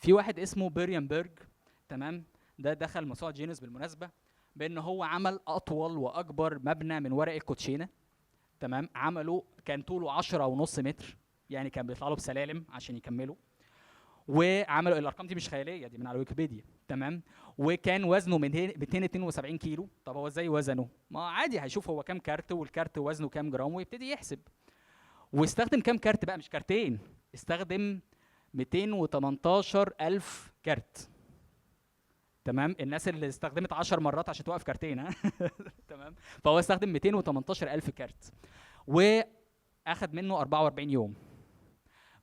في واحد اسمه بيريامبرج، تمام، ده دخل موسوعه جينيس بالمناسبه بان هو عمل اطول واكبر مبنى من ورق الكوتشينه، تمام. عمله كان طوله 10.5 متر، يعني كان بيطلع له بسلالم عشان يكملوا. وعملوا الارقام دي مش خياليه، دي من على ويكيبيديا، تمام. وكان وزنه 272 كيلو. طب هو ازاي وزنه؟ ما عادي هيشوف هو كام كارت والكارت وزنه كام جرام ويبتدي يحسب. واستخدم كام كارت بقى؟ مش كارتين، استخدم 218 ألف كارت، تمام. الناس اللي استخدمت 10 مرات عشان توقف كارتين، ها تمام. فهو استخدم 218 ألف كارت واخد منه 44 يوم.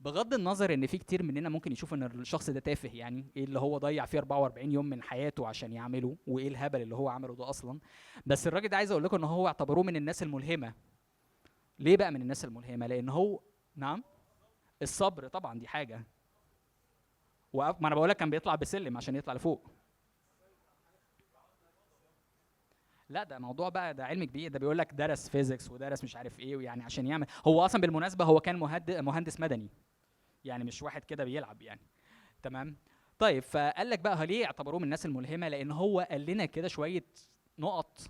بغض النظر ان في كتير مننا ممكن يشوف ان الشخص ده تافه، يعني ايه اللي هو ضيع فيه 44 يوم من حياته عشان يعمله، وايه الهبل اللي هو عمله ده اصلا. بس الراجل ده عايز اقول لكم ان هو اعتبروه من الناس الملهمه. ليه بقى من الناس الملهمه؟ لان هو، نعم، الصبر طبعا دي حاجه. ما انا بقول لك كان بيطلع بسلم عشان يطلع لفوق. لا ده موضوع بقى، ده علم كبير، ده بيقول لك درس فيزيكس ودرس مش عارف ايه، ويعني عشان يعمل، هو اصلا بالمناسبه هو كان مهندس مدني، يعني مش واحد كده بيلعب يعني، تمام. طيب فقال لك بقى ليه اعتبروه من الناس الملهمه؟ لان هو قال لنا كده شويه نقط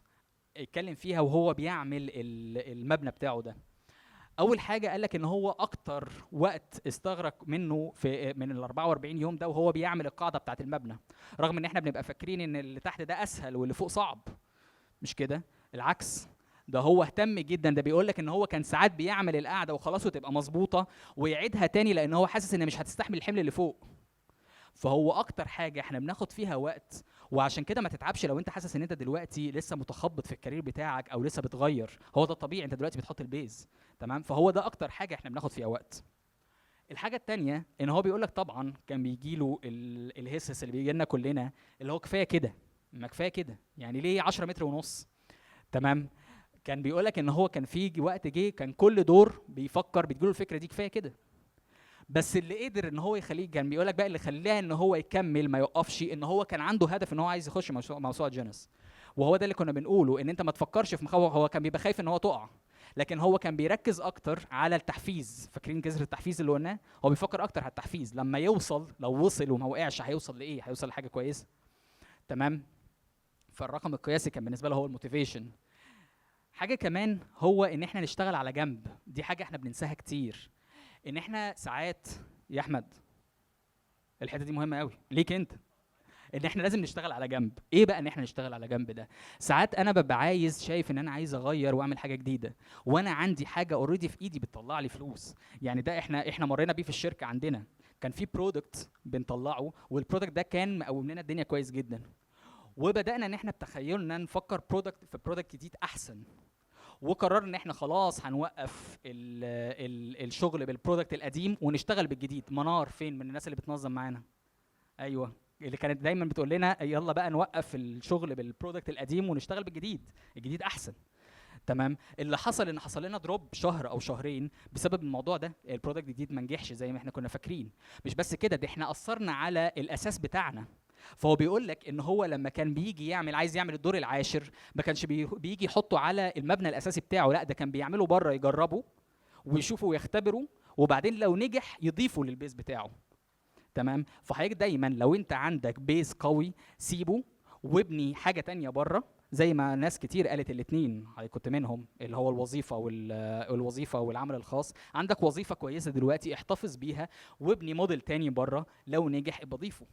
اتكلم فيها وهو بيعمل المبنى بتاعه ده. اول حاجه قال لك ان هو اكتر وقت استغرق منه في من ال 44 يوم ده وهو بيعمل القاعده بتاعه المبنى. رغم ان احنا بنبقى فاكرين ان اللي تحت ده اسهل واللي فوق صعب، مش كده، العكس. ده هو اهتم جدا، ده بيقول لك ان هو كان ساعات بيعمل القاعده وخلاص وتبقى مظبوطه ويعيدها تاني لان هو حاسس ان مش هتستحمل الحمل اللي فوق. فهو اكتر حاجه احنا بناخد فيها وقت. وعشان كده ما تتعبش لو انت حاسس ان انت دلوقتي لسه متخبط في الكارير بتاعك او لسه بتغير، هو ده الطبيعي، انت دلوقتي بتحط البيز، تمام. فهو ده اكتر حاجه احنا بناخد فيها وقت. الحاجه التانية ان هو بيقول لك طبعا كان بيجي له الهسس اللي بيجي لنا كلنا، اللي هو كفايه كده، ما كفايه كده، يعني ليه 10 متر ونص، تمام. كان بيقول لك ان هو كان في وقت جه كان كل دور بيفكر بتجيله الفكره دي كفايه كده. بس اللي قدر ان هو يخليه، كان بيقول لك بقى اللي خلاه ان هو يكمل ما يوقفش، ان هو كان عنده هدف ان هو عايز يخش موسوعه جينيس. وهو ده اللي كنا بنقوله، ان انت ما تفكرش في مخاوف، هو كان بيبقى خايف ان هو تقع، لكن هو كان بيركز اكتر على التحفيز. فاكرين جذر التحفيز اللي قلناه؟ هو بيفكر اكتر على التحفيز، لما يوصل، لو وصل وما وقعش هيوصل لايه؟ هيوصل لحاجه كويسه، تمام. فالرقم القياسي كان بالنسبه له هو الموتيفيشن. حاجه كمان هو ان احنا نشتغل على جنب، دي حاجه احنا بننساها كتير. ان احنا ساعات، يا احمد الحته دي مهمه قوي ليك انت، ان احنا لازم نشتغل على جنب. ايه بقى ان احنا نشتغل على جنب ده؟ ساعات انا ببقى عايز، شايف ان انا عايز اغير واعمل حاجه جديده، وانا عندي حاجه اوريدي في ايدي بتطلع لي فلوس. يعني ده احنا مرينا بيه في الشركه عندنا، كان في برودكت بنطلعه والبرودكت ده كان مقوم لنا الدنيا كويس جدا. وبدانا ان احنا بتخيلنا نفكر برودكت جديد احسن. وقررنا ان احنا خلاص هنوقف الشغل بالبرودكت القديم ونشتغل بالجديد. منار فين من الناس اللي بتنظم معانا؟ ايوه، اللي كانت دايما بتقول لنا يلا بقى نوقف الشغل بالبرودكت القديم ونشتغل بالجديد، الجديد احسن، تمام. اللي حصل ان حصل لنا دروب شهر او شهرين بسبب الموضوع ده، البرودكت الجديد ما نجحش زي ما احنا كنا فاكرين. مش بس كده، ده احنا اثرنا على الاساس بتاعنا. فهو بيقول لك ان هو لما كان بيجي يعمل، عايز يعمل الدور العاشر، ما كانش بيجي يحطه على المبنى الاساسي بتاعه، لا ده كان بيعمله بره يجربه ويشوفه ويختبره، وبعدين لو نجح يضيفه للبيز بتاعه، تمام. فحضرتك دايما لو انت عندك بيز قوي سيبه وابني حاجه تانية بره. زي ما ناس كتير قالت الاثنين، كنت منهم، اللي هو الوظيفه والعمل الخاص. عندك وظيفه كويسه دلوقتي احتفظ بيها، وابني موديل تاني بره، لو نجح ابقى ضيفه.